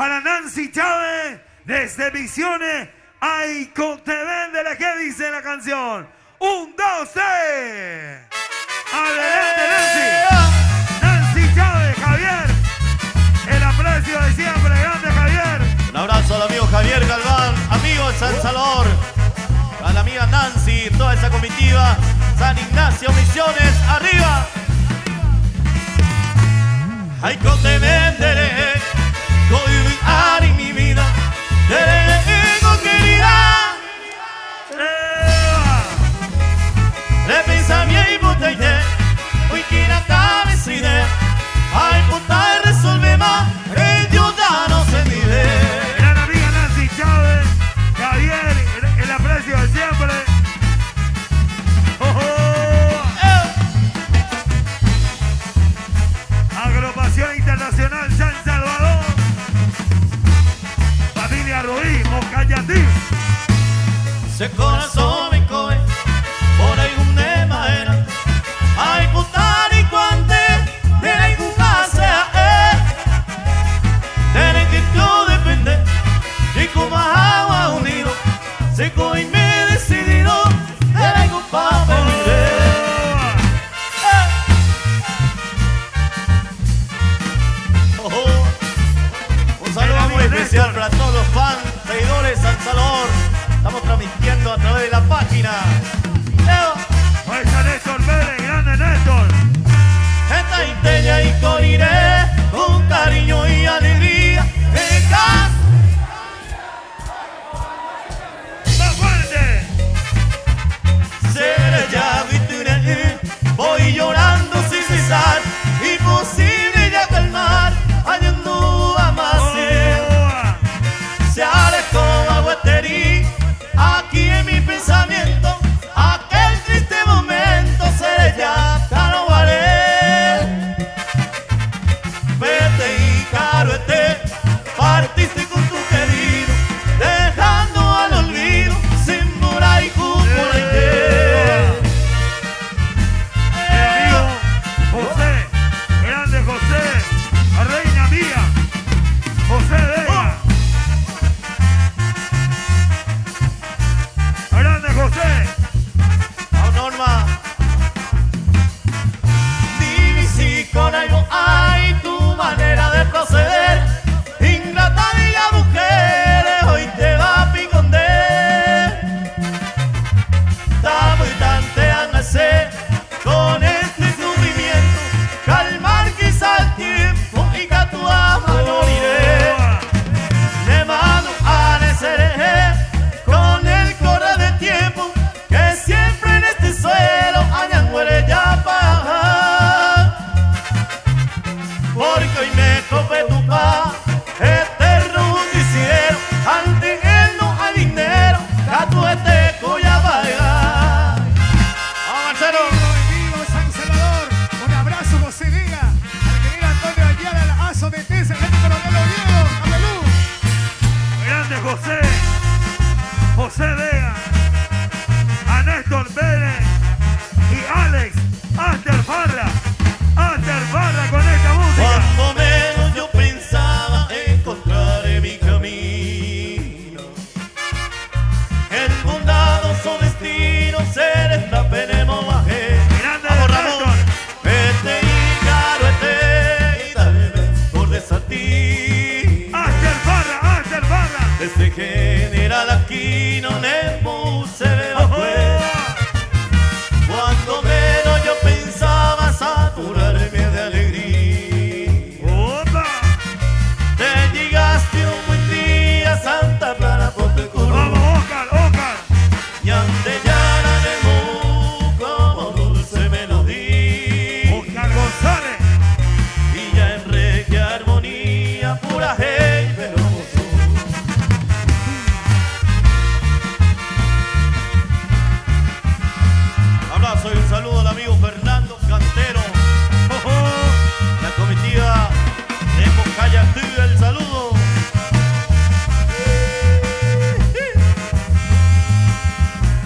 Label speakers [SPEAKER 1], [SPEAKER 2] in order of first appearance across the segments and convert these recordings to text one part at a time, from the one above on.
[SPEAKER 1] para Nancy Chávez desde Misiones. ¡Ay, con te véndele! ¿Qué dice la canción? 1, 2, 3. Adelante, Nancy. Nancy Chávez, Javier. El aprecio de siempre, grande Javier.
[SPEAKER 2] Un abrazo al amigo Javier Galván, amigo de San Salvador. A la amiga Nancy, toda esa comitiva. San Ignacio, Misiones, arriba. Ay, con te venderé, con mi vida, te digo querida. Le pensamiento y botellé, hoy quiera cabecide. Ay, puta, resolve más, Dios no se vive.
[SPEAKER 1] Gran amiga Nancy Chávez, Javier, el aprecio de siempre. Agrupación Internacional San Salvador. Familia Ruiz, Mocayatí.
[SPEAKER 2] Se corazón me coge, por ahí un tema era. Ay, puta, y cuante, de ningún casa, de que todo depende, y como agua unido, se coge y me he decidido, de ningún papel. Un saludo muy especial para todos los fans, seguidores de San Salvador. Estamos transmitiendo a través de la página.
[SPEAKER 1] Pues a Néstor Pérez, grande Néstor.
[SPEAKER 2] Esta intella y corriré con cariño y alegría en casa.
[SPEAKER 1] ¡Más fuerte!
[SPEAKER 2] Seré ya voy llorando sin cesar, imposible ya calmar, hallando a más. Se alejó Aguaterí, aquí en mi pensamiento, aquel triste momento seré ya no haré. Vete y caruete, partiste con tu querido, dejando al olvido, sin mora y cúpula y
[SPEAKER 1] José, grande José, la reina mía, José Vega. Grande José.
[SPEAKER 2] a Norma. Dime si con algo hay tu manera de proceder. Ingrata y la mujer hoy te va a piconder. Estamos y tanteándose con este sufrimiento. Calmar quizá el tiempo y que a tu ama no iré. De mano a con el correr del tiempo, que siempre en este suelo añan muere ya paja. Porque hoy me copé tu paz, eterno justiciero, ante él no hay dinero, que a tu esteco ya vaya. ¡Vamos, Marcelo!
[SPEAKER 3] Vivo San Salvador, un abrazo José Vega, al querido Antonio Ayala, la ASO de Tesa, el gente coronel Oviedo, Capelú.
[SPEAKER 1] Grande José, José Vega, a Néstor Pérez y Alex Asterfarra con esta música.
[SPEAKER 2] Cuando menos yo pensaba encontrar mi camino, el bondadoso destino se le escapenemos bajé.
[SPEAKER 1] Grande
[SPEAKER 2] Vamos,
[SPEAKER 1] Néstor.
[SPEAKER 2] Ramón, vete y caruete y dale por desatí.
[SPEAKER 1] Asterfarra.
[SPEAKER 2] Desde General Aquino Nemo se ve cuando menos yo pensaba saturarme de alegría.
[SPEAKER 1] ¡Opa!
[SPEAKER 2] Te llegaste un buen día, Santa Clara, ponte curro.
[SPEAKER 1] Vamos, Oscar.
[SPEAKER 2] Y ante llana de como dulce melodía.
[SPEAKER 1] Oscar González.
[SPEAKER 2] Y ya en reggae armonía, pura hey, pero abrazo y un saludo al amigo Fernando Cantero. La comitiva de Mocayatí, el saludo.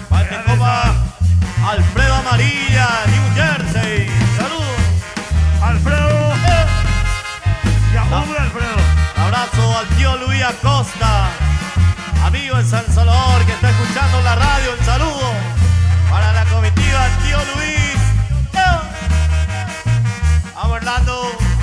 [SPEAKER 2] Para que coma Alfredo Amarilla, New Jersey. Saludos.
[SPEAKER 1] Alfredo. Ya, hombre, Alfredo.
[SPEAKER 2] Abrazo. al tío Luis Acosta, amigo de San Salvador que está escuchando la radio. Un saludo para la comitiva tío Luis. Vamos, Orlando.